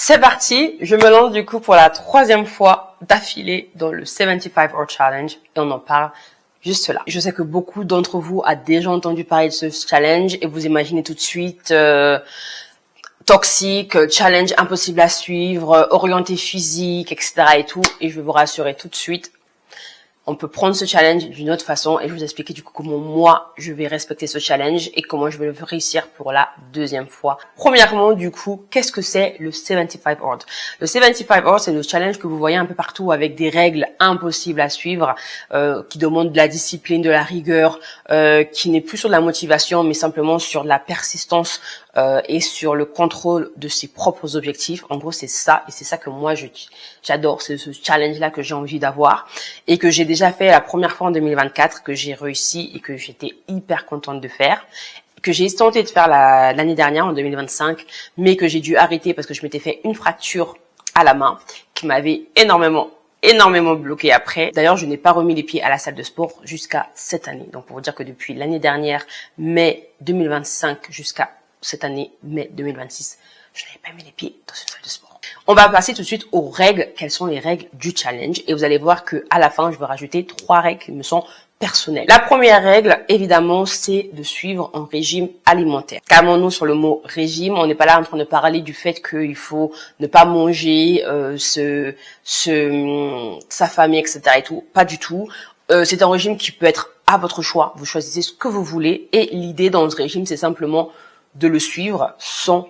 C'est parti, je me lance du coup pour la 3e fois d'affilée dans le 75 Hour Challenge et on en parle juste là. Je sais que beaucoup d'entre vous a déjà entendu parler de ce challenge et vous imaginez tout de suite toxique, challenge impossible à suivre, orienté physique, etc. et tout. Et je vais vous rassurer tout de suite, on peut prendre ce challenge d'une autre façon et je vais vous expliquer du coup comment moi je vais respecter ce challenge et comment je vais le réussir pour la 2e fois. Premièrement, du coup, qu'est-ce que c'est le 75 Hour? Le 75 Hour, c'est le challenge que vous voyez un peu partout avec des règles impossibles à suivre, qui demandent de la discipline, de la rigueur, qui n'est plus sur de la motivation mais simplement sur de la persistance et sur le contrôle de ses propres objectifs. En gros, c'est ça et c'est ça que moi j'adore, c'est ce challenge-là que j'ai envie d'avoir et que j'ai déjà fait la première fois en 2024, que j'ai réussi et que j'étais hyper contente de faire, que j'ai tenté de faire l'année dernière en 2025, mais que j'ai dû arrêter parce que je m'étais fait une fracture à la main qui m'avait énormément bloqué après. D'ailleurs, je n'ai pas remis les pieds à la salle de sport jusqu'à cette année. Donc, pour vous dire que depuis l'année dernière, mai 2025, jusqu'à cette année, mai 2026, je n'avais pas mis les pieds dans une salle de sport. On va passer tout de suite aux règles. Quelles sont les règles du challenge? Et vous allez voir que à la fin, je vais rajouter 3 règles qui me sont personnelles. La première règle, évidemment, c'est de suivre un régime alimentaire. Calmons-nous sur le mot régime. On n'est pas là en train de parler du fait qu'il faut ne pas manger, s'affamer, etc. et tout. Pas du tout. C'est un régime qui peut être à votre choix. Vous choisissez ce que vous voulez. Et l'idée dans ce régime, c'est simplement de le suivre sans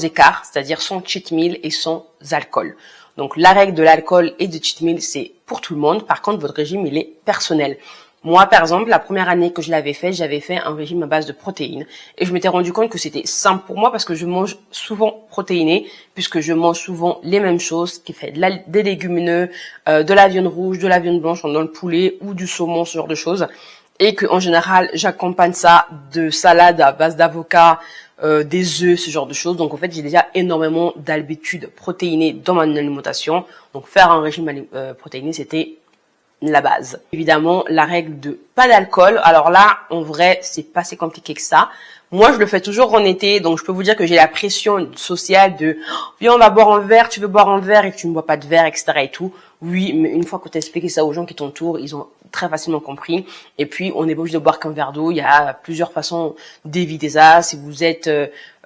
écart, c'est-à-dire sans cheat meal et sans alcool. Donc la règle de l'alcool et de cheat meal, c'est pour tout le monde. Par contre, votre régime, il est personnel. Moi, par exemple, la première année que je l'avais fait, j'avais fait un régime à base de protéines. Et je m'étais rendu compte que c'était simple pour moi parce que je mange souvent protéiné, puisque je mange souvent les mêmes choses, qui fait des légumineux, de la viande rouge, de la viande blanche, dans le poulet ou du saumon, ce genre de choses. Et que en général, j'accompagne ça de salade à base d'avocat, des œufs, ce genre de choses. Donc en fait, j'ai déjà énormément d'habitudes protéinées dans mon alimentation. Donc faire un régime protéiné, c'était la base. Évidemment, la règle de pas d'alcool. Alors là, en vrai, c'est pas si compliqué que ça. Moi, je le fais toujours en été, donc je peux vous dire que j'ai la pression sociale de viens, on va boire un verre, tu veux boire un verre et que tu ne bois pas de verre, etc. et tout. Oui, mais une fois que tu as expliqué ça aux gens qui t'entourent, ils ont très facilement compris. Et puis, on n'est pas obligé de boire qu'un verre d'eau. Il y a plusieurs façons d'éviter ça. Si vous êtes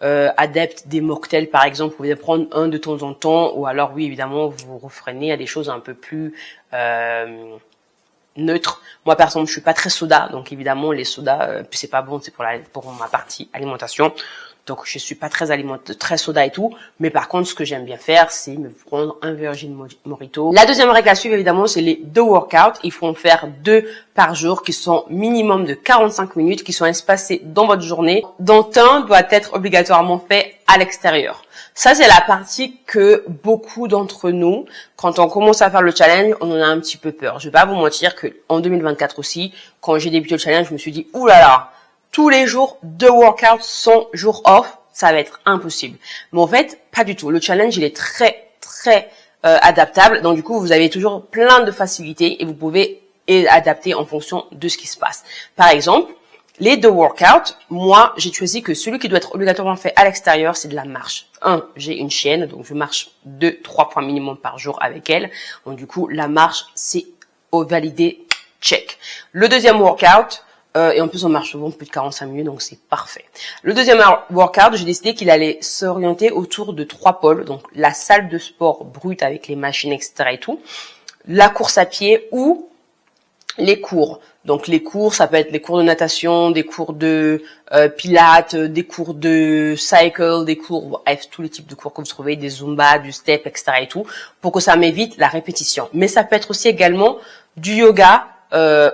adepte des mocktails, par exemple, vous pouvez prendre un de temps en temps. Ou alors, oui, évidemment, vous refrénez à des choses un peu plus neutre. Moi, par exemple, je suis pas très soda, donc évidemment, les sodas, c'est pas bon, c'est pour ma partie alimentation. Donc, je suis pas très soda et tout. Mais par contre, ce que j'aime bien faire, c'est me prendre un Virgin Mojito. La deuxième règle à suivre, évidemment, c'est les 2 workouts. Il faut en faire 2 par jour, qui sont minimum de 45 minutes, qui sont espacés dans votre journée, dont un doit être obligatoirement fait à l'extérieur. Ça, c'est la partie que beaucoup d'entre nous, quand on commence à faire le challenge, on en a un petit peu peur. Je vais pas vous mentir que en 2024 aussi, quand j'ai débuté le challenge, je me suis dit, ouh là là, tous les jours, 2 workouts sans jour off, ça va être impossible. Mais en fait, pas du tout. Le challenge, il est très, très adaptable. Donc du coup, vous avez toujours plein de facilités et vous pouvez adapter en fonction de ce qui se passe. Par exemple, les 2 workouts, moi, j'ai choisi que celui qui doit être obligatoirement fait à l'extérieur, c'est de la marche. J'ai une chienne, donc je marche 2-3 fois minimum par jour avec elle. Donc du coup, la marche, c'est validé, check. Le deuxième workout, et en plus on marche souvent plus de 45 minutes, donc c'est parfait. Le deuxième workout, j'ai décidé qu'il allait s'orienter autour de 3 pôles. Donc la salle de sport brute avec les machines, etc. et tout. La course à pied ou les cours. Donc les cours, ça peut être les cours de natation, des cours de pilates, des cours de cycle, des cours, bref, tous les types de cours que vous trouvez, des zumba, du step, etc. et tout, pour que ça m'évite la répétition. Mais ça peut être aussi également du yoga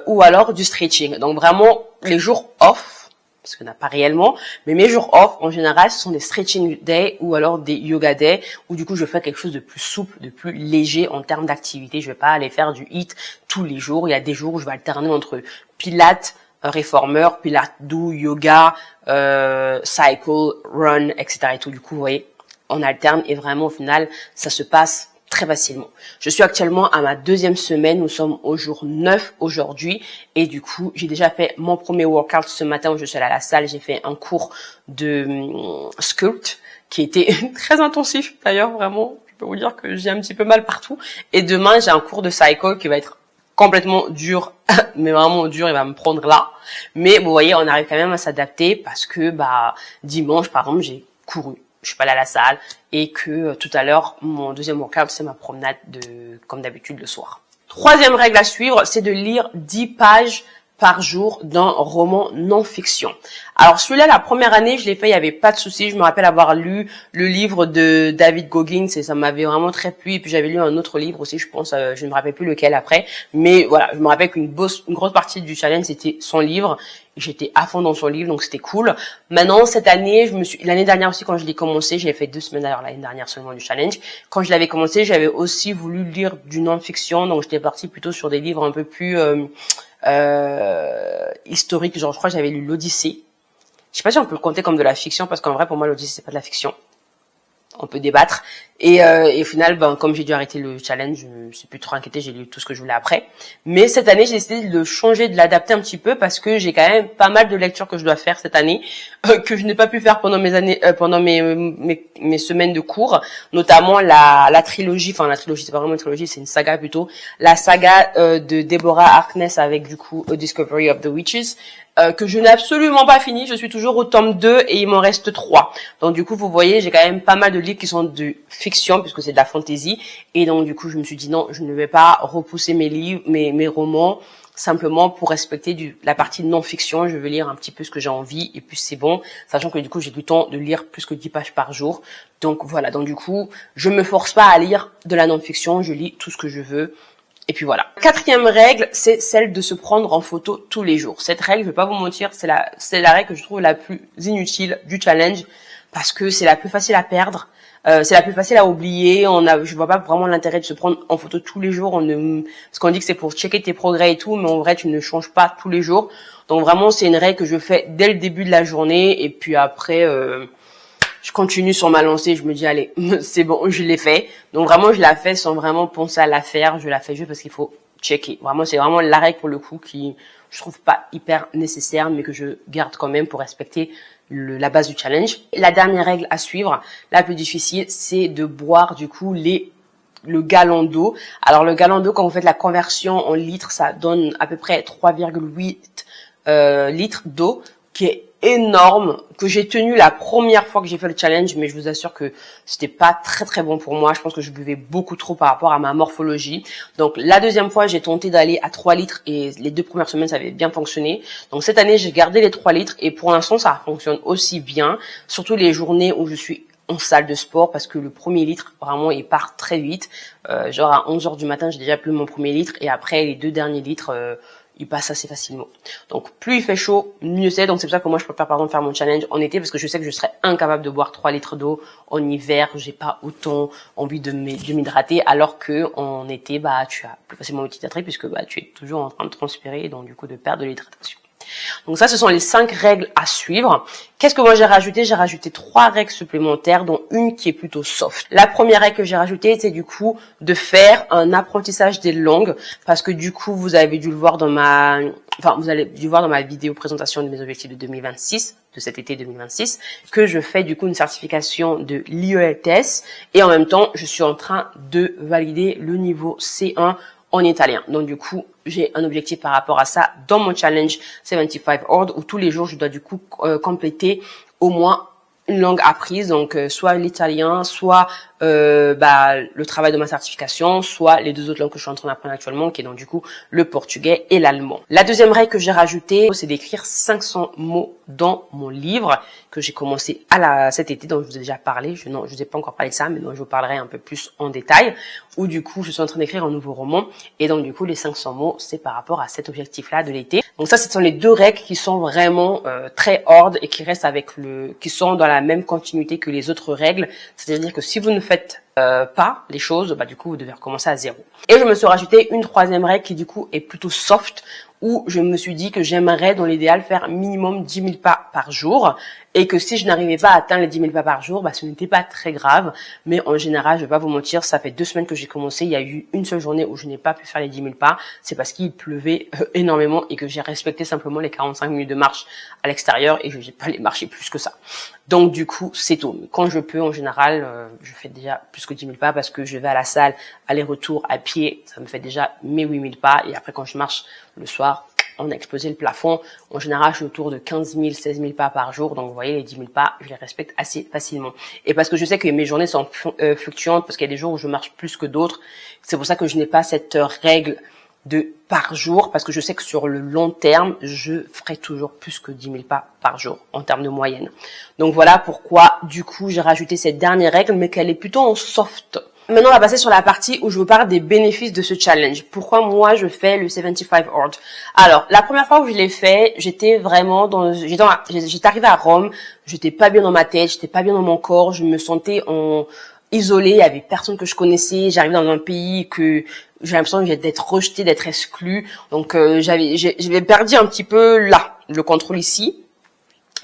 ou alors du stretching. Donc vraiment les jours off, parce qu'il n'y en a pas réellement, mais mes jours off, en général, ce sont des stretching days ou alors des yoga days, où du coup, je fais quelque chose de plus souple, de plus léger en termes d'activité. Je vais pas aller faire du HIIT tous les jours. Il y a des jours où je vais alterner entre pilates, réformeur, pilates doux, yoga, cycle, run, etc. et tout. Du coup, vous voyez, on alterne et vraiment, au final, ça se passe très facilement. Je suis actuellement à ma 2e semaine, nous sommes au jour 9 aujourd'hui et du coup j'ai déjà fait mon premier workout ce matin où je suis allée à la salle, j'ai fait un cours de sculpt qui était très intensif d'ailleurs, vraiment, je peux vous dire que j'ai un petit peu mal partout et demain j'ai un cours de cycle qui va être complètement dur, mais vraiment dur, il va me prendre là. Mais vous voyez, on arrive quand même à s'adapter parce que dimanche, par exemple, j'ai couru. Je suis pas allée à la salle et que tout à l'heure, mon deuxième workout, c'est ma promenade comme d'habitude le soir. 3e règle à suivre, c'est de lire 10 pages par jour d'un roman non-fiction. Alors celui-là, la première année, je l'ai fait, il n'y avait pas de souci. Je me rappelle avoir lu le livre de David Goggins et ça m'avait vraiment très plu. Et puis j'avais lu un autre livre aussi, je pense, je ne me rappelle plus lequel après. Mais voilà, je me rappelle une grosse partie du challenge, c'était son livre. J'étais à fond dans son livre, donc c'était cool. Maintenant, cette année, l'année dernière aussi, quand je l'ai commencé, j'ai fait 2 semaines d'ailleurs l'année dernière seulement du challenge. Quand je l'avais commencé, j'avais aussi voulu lire du non-fiction, donc j'étais partie plutôt sur des livres un peu plus historiques. Genre, je crois que j'avais lu l'Odyssée. Je sais pas si on peut le compter comme de la fiction, parce qu'en vrai, pour moi, l'Odyssée, c'est pas de la fiction. On peut débattre. Et au final, comme j'ai dû arrêter le challenge, je me suis plus trop inquiétée, j'ai lu tout ce que je voulais après. Mais cette année, j'ai décidé de changer, de l'adapter un petit peu parce que j'ai quand même pas mal de lectures que je dois faire cette année, que je n'ai pas pu faire pendant mes années, pendant mes semaines de cours, notamment la trilogie, enfin la trilogie, c'est pas vraiment une trilogie, c'est une saga plutôt, la saga de Deborah Harkness avec du coup A Discovery of the Witches. Que je n'ai absolument pas fini, je suis toujours au tome 2 et il m'en reste 3. Donc du coup, vous voyez, j'ai quand même pas mal de livres qui sont de fiction puisque c'est de la fantasy et donc du coup, je me suis dit non, je ne vais pas repousser mes livres, mes romans simplement pour respecter la partie non-fiction. Je vais lire un petit peu ce que j'ai envie et puis c'est bon, sachant que du coup, j'ai du temps de lire plus que 10 pages par jour. Donc voilà, donc du coup, je me force pas à lire de la non-fiction, je lis tout ce que je veux. Et puis voilà. 4e règle, c'est celle de se prendre en photo tous les jours. Cette règle, je vais pas vous mentir, c'est la règle que je trouve la plus inutile du challenge parce que c'est la plus facile à perdre, c'est la plus facile à oublier. Je vois pas vraiment l'intérêt de se prendre en photo tous les jours. Parce qu'on dit que c'est pour checker tes progrès et tout, mais en vrai, tu ne changes pas tous les jours. Donc vraiment, c'est une règle que je fais dès le début de la journée et puis après. Je continue sur ma lancée, je me dis allez, c'est bon, je l'ai fait. Donc vraiment, je la fais sans vraiment penser à la faire, je la fais juste parce qu'il faut checker. Vraiment, c'est vraiment la règle pour le coup qui je trouve pas hyper nécessaire, mais que je garde quand même pour respecter la base du challenge. La dernière règle à suivre, la plus difficile, c'est de boire du coup le gallon d'eau. Alors le gallon d'eau, quand vous faites la conversion en litres, ça donne à peu près 3,8 litres d'eau, qui est énorme, que j'ai tenu la première fois que j'ai fait le challenge, mais je vous assure que c'était pas très très bon pour moi. Je pense que je buvais beaucoup trop par rapport à ma morphologie. Donc la deuxième fois, j'ai tenté d'aller à 3 litres et les 2 premières semaines, ça avait bien fonctionné. Donc cette année, j'ai gardé les 3 litres et pour l'instant, ça fonctionne aussi bien, surtout les journées où je suis en salle de sport parce que le premier litre, vraiment, il part très vite. Genre à 11h du matin, j'ai déjà bu mon premier litre et après les 2 derniers litres, il passe assez facilement. Donc plus il fait chaud, mieux c'est. Donc c'est pour ça que moi je préfère par exemple faire mon challenge en été parce que je sais que je serais incapable de boire 3 litres d'eau en hiver. J'ai pas autant envie de m'hydrater alors que en été tu as plus facilement envie de t'hydrater puisque tu es toujours en train de transpirer et donc du coup de perdre de l'hydratation. Donc ça, ce sont les 5 règles à suivre. Qu'est-ce que moi j'ai rajouté? J'ai rajouté 3 règles supplémentaires, dont une qui est plutôt soft. La première règle que j'ai rajoutée, c'est du coup de faire un apprentissage des langues, parce que du coup, vous allez dû voir dans ma vidéo présentation de mes objectifs de 2026, de cet été 2026, que je fais du coup une certification de l'IELTS et en même temps, je suis en train de valider le niveau C1 en italien. Donc du coup, j'ai un objectif par rapport à ça dans mon challenge 75 Hard où tous les jours, je dois du coup compléter au moins une langue apprise, donc soit l'italien, soit le travail de ma certification, soit les 2 autres langues que je suis en train d'apprendre actuellement, qui est donc du coup le portugais et l'allemand. La deuxième règle que j'ai rajoutée, c'est d'écrire 500 mots dans mon livre que j'ai commencé cet été, dont je vous ai déjà parlé. Je vous ai pas encore parlé de ça, mais dont je vous parlerai un peu plus en détail, où du coup je suis en train d'écrire un nouveau roman et donc du coup les 500 mots, c'est par rapport à cet objectif-là de l'été. Donc ça, ce sont les 2 règles qui sont vraiment très hard et qui restent qui sont dans la même continuité que les autres règles. C'est-à-dire que si vous ne faites pas les choses, du coup vous devez recommencer à 0. Et je me suis rajouté une 3e règle qui du coup est plutôt soft, où je me suis dit que j'aimerais dans l'idéal faire minimum 10 000 pas par jour. et que si je n'arrivais pas à atteindre les 10 000 pas par jour, bah, ce n'était pas très grave. Mais en général, je vais pas vous mentir, ça fait 2 semaines que j'ai commencé. Il y a eu une seule journée où je n'ai pas pu faire les 10 000 pas. C'est parce qu'il pleuvait énormément et que j'ai respecté simplement les 45 minutes de marche à l'extérieur et je n'ai pas les marché plus que ça. Donc du coup, c'est tout. Quand je peux, en général, je fais déjà plus que 10 000 pas parce que je vais à la salle, aller-retour à pied, ça me fait déjà mes 8 000 pas. Et après, quand je marche le soir, on a explosé le plafond. En général, je suis autour de 15 000, 16 000 pas par jour. Donc, vous voyez, les 10 000 pas, je les respecte assez facilement. Et parce que je sais que mes journées sont fluctuantes, parce qu'il y a des jours où je marche plus que d'autres. C'est pour ça que je n'ai pas cette règle de par jour, parce que je sais que sur le long terme, je ferai toujours plus que 10 000 pas par jour en termes de moyenne. Donc, voilà pourquoi, du coup, j'ai rajouté cette dernière règle, mais qu'elle est plutôt en soft. Maintenant, on va passer sur la partie où je vous parle des bénéfices de ce challenge. Pourquoi moi, je fais le 75 hard? Alors, la première fois où je l'ai fait, j'étais vraiment j'étais arrivée à Rome, j'étais pas bien dans ma tête, j'étais pas bien dans mon corps, je me sentais isolée, il y avait personne que je connaissais, j'arrivais dans un pays que j'ai l'impression d'être rejetée, d'être exclue. Donc, j'avais perdu un petit peu là, le contrôle ici.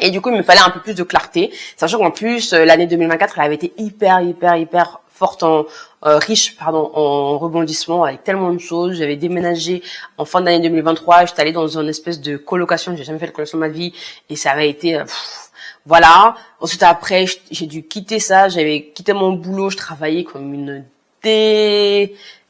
Et du coup, il me fallait un peu plus de clarté, sachant qu'en plus, l'année 2024, elle avait été hyper forte riche en rebondissement avec tellement de choses. J'avais déménagé en fin d'année 2023, j'étais allée dans une espèce de colocation, j'ai jamais fait de colocation de ma vie et ça avait été voilà. Ensuite après, j'ai dû quitter ça, j'avais quitté mon boulot, je travaillais comme une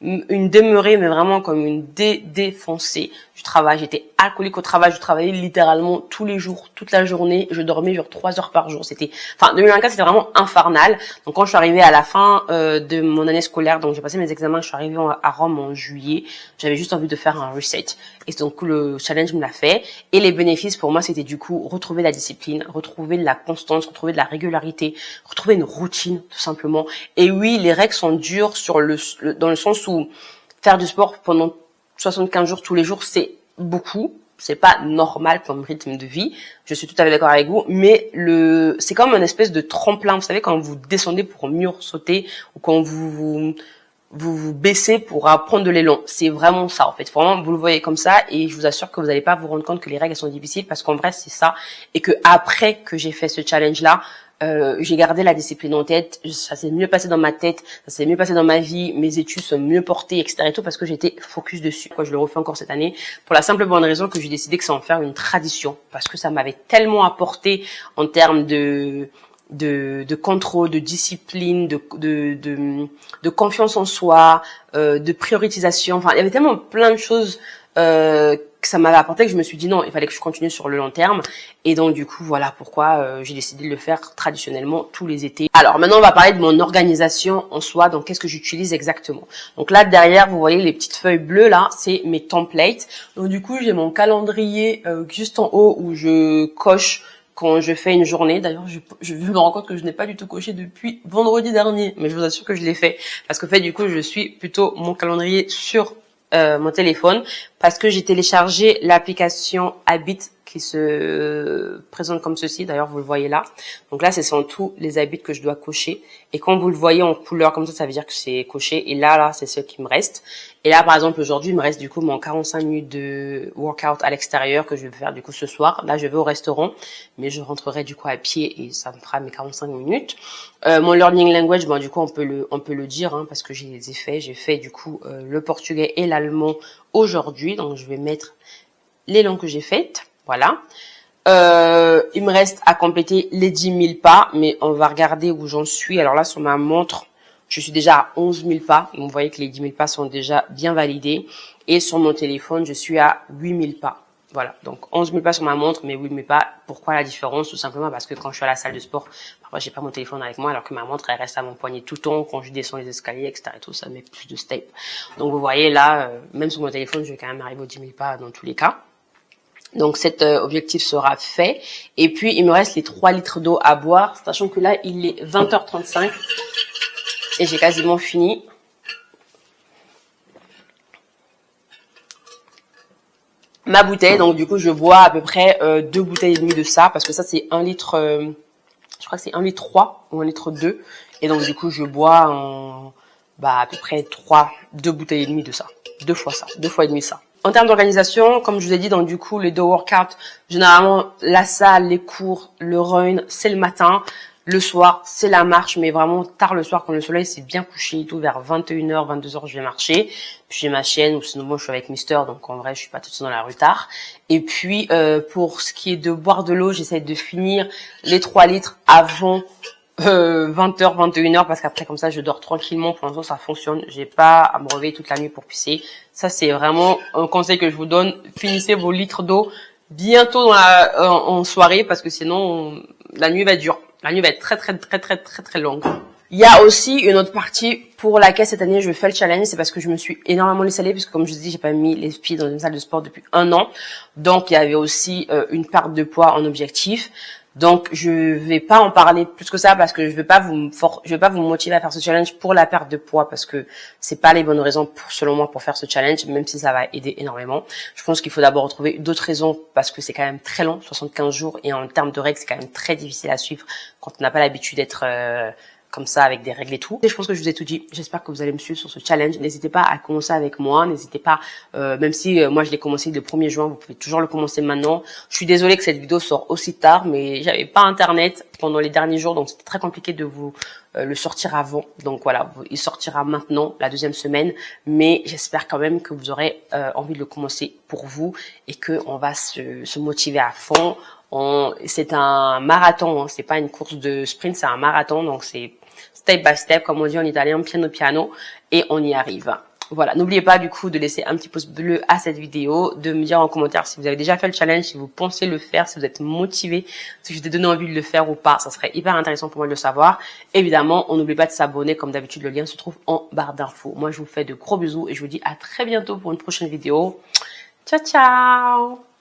demeurée, mais vraiment comme une défoncée du travail. J'étais alcoolique au travail, je travaillais littéralement tous les jours, toute la journée, je dormais genre 3 heures par jour. 2024, c'était vraiment infernal. Donc quand je suis arrivée à la fin de mon année scolaire, donc j'ai passé mes examens, je suis arrivée à Rome en juillet, j'avais juste envie de faire un reset. Et donc le challenge me l'a fait. Et les bénéfices pour moi, c'était du coup retrouver la discipline, retrouver de la constance, retrouver de la régularité, retrouver une routine tout simplement. Et oui, les règles sont dures dans le sens où faire du sport pendant 75 jours tous les jours, c'est beaucoup. C'est pas normal comme rythme de vie. Je suis tout à fait d'accord avec vous. Mais c'est comme une espèce de tremplin. Vous savez, quand vous descendez pour mieux sauter ou quand vous baissez pour apprendre de l'élan. C'est vraiment ça, en fait. Vraiment, vous le voyez comme ça et je vous assure que vous n'allez pas vous rendre compte que les règles sont difficiles parce qu'en vrai, c'est ça. Et que après que j'ai fait ce challenge-là, j'ai gardé la discipline en tête, ça s'est mieux passé dans ma tête, ça s'est mieux passé dans ma vie, mes études sont mieux portées, etc. et tout parce que j'étais focus dessus. Je le refais encore cette année pour la simple bonne raison que j'ai décidé que ça en faire une tradition parce que ça m'avait tellement apporté en termes de contrôle, de discipline, de confiance en soi, de prioritisation. Enfin, il y avait tellement plein de choses que ça m'avait apporté que je me suis dit non, il fallait que je continue sur le long terme. Et donc du coup, voilà pourquoi j'ai décidé de le faire traditionnellement tous les étés. Alors maintenant, on va parler de mon organisation en soi. Donc qu'est-ce que j'utilise exactement? Donc là derrière, vous voyez les petites feuilles bleues là, c'est mes templates. Donc du coup, j'ai mon calendrier juste en haut où je coche quand je fais une journée. D'ailleurs, je me rends compte que je n'ai pas du tout coché depuis vendredi dernier, mais je vous assure que je l'ai fait parce que du coup, je suis plutôt mon calendrier sur mon téléphone parce que j'ai téléchargé l'application Habit qui se présente comme ceci. D'ailleurs, vous le voyez là. Donc là, ce sont tous les habits que je dois cocher. Et quand vous le voyez en couleur comme ça veut dire que c'est coché. Et là, c'est ce qui me reste. Et là, par exemple, aujourd'hui, il me reste du coup mon 45 minutes de workout à l'extérieur que je vais faire du coup ce soir. Là, je vais au restaurant, mais je rentrerai du coup à pied et ça me fera mes 45 minutes. Mon learning language, du coup, on peut le dire parce que je les ai fait. J'ai fait du coup le portugais et l'allemand aujourd'hui. Donc, je vais mettre les langues que j'ai faites. Voilà. Il me reste à compléter les 10 000 pas, mais on va regarder où j'en suis. Alors là, sur ma montre, je suis déjà à 11 000 pas. Donc, vous voyez que les 10 000 pas sont déjà bien validés. Et sur mon téléphone, je suis à 8 000 pas. Voilà. Donc, 11 000 pas sur ma montre, mais 8 000 pas. Pourquoi la différence? Tout simplement parce que quand je suis à la salle de sport, parfois, j'ai pas mon téléphone avec moi, alors que ma montre, elle reste à mon poignet tout le temps. Quand je descends les escaliers, etc. et tout, ça met plus de step. Donc, vous voyez là, même sur mon téléphone, je vais quand même arriver aux 10 000 pas dans tous les cas. Donc cet objectif sera fait. Et puis il me reste les 3 litres d'eau à boire, sachant que là il est 20h35 et j'ai quasiment fini. Ma bouteille, donc du coup je bois à peu près 2 bouteilles et demie de ça, parce que ça c'est 1 litre, je crois que c'est 1 litre 3 ou 1 litre 2. Et donc du coup je bois à peu près 2 bouteilles et demie de ça. 2 fois et demi ça. En termes d'organisation, comme je vous ai dit, donc du coup, les deux workouts, généralement, la salle, les cours, le run, c'est le matin. Le soir, c'est la marche, mais vraiment tard le soir, quand le soleil s'est bien couché et tout, vers 21h, 22h, je vais marcher. Puis j'ai ma chienne, ou sinon moi je suis avec Mister, donc en vrai je suis pas tout seul dans la rue tard. Et puis pour ce qui est de boire de l'eau, j'essaie de finir les 3 litres avant 20h, 21h, parce qu'après comme ça je dors tranquillement. Pour l'instant ça fonctionne, j'ai pas à me réveiller toute la nuit pour pisser. Ça c'est vraiment un conseil que je vous donne, finissez vos litres d'eau bientôt en soirée, parce que sinon la nuit va être dure. La nuit va être très longue. Il y a aussi une autre partie pour laquelle cette année je fais le challenge, c'est parce que je me suis énormément laissée aller, puisque comme je vous dis, j'ai pas mis les pieds dans une salle de sport depuis 1 an. Donc il y avait aussi une perte de poids en objectif. Donc je vais pas en parler plus que ça, parce que je vais pas vous motiver à faire ce challenge pour la perte de poids, parce que c'est pas les bonnes raisons selon moi pour faire ce challenge, même si ça va aider énormément. Je pense qu'il faut d'abord trouver d'autres raisons, parce que c'est quand même très long, 75 jours, et en termes de règles c'est quand même très difficile à suivre quand on n'a pas l'habitude d'être comme ça avec des règles et tout. Et je pense que je vous ai tout dit. J'espère que vous allez me suivre sur ce challenge. N'hésitez pas à commencer avec moi. N'hésitez pas, même si moi je l'ai commencé le 1er juin, vous pouvez toujours le commencer maintenant. Je suis désolée que cette vidéo sort aussi tard, mais j'avais pas internet pendant les derniers jours, donc c'était très compliqué de vous le sortir avant. Donc voilà, il sortira maintenant, la 2e semaine, mais j'espère quand même que vous aurez envie de le commencer pour vous, et que on va se motiver à fond. C'est un marathon, hein, c'est pas une course de sprint, c'est un marathon, donc c'est step by step, comme on dit en italien, piano piano, et on y arrive. Voilà, n'oubliez pas du coup de laisser un petit pouce bleu à cette vidéo, de me dire en commentaire si vous avez déjà fait le challenge, si vous pensez le faire, si vous êtes motivé, si je vous ai donné envie de le faire ou pas, ça serait hyper intéressant pour moi de le savoir. Évidemment, on n'oublie pas de s'abonner, comme d'habitude le lien se trouve en barre d'infos. Moi je vous fais de gros bisous et je vous dis à très bientôt pour une prochaine vidéo. Ciao ciao.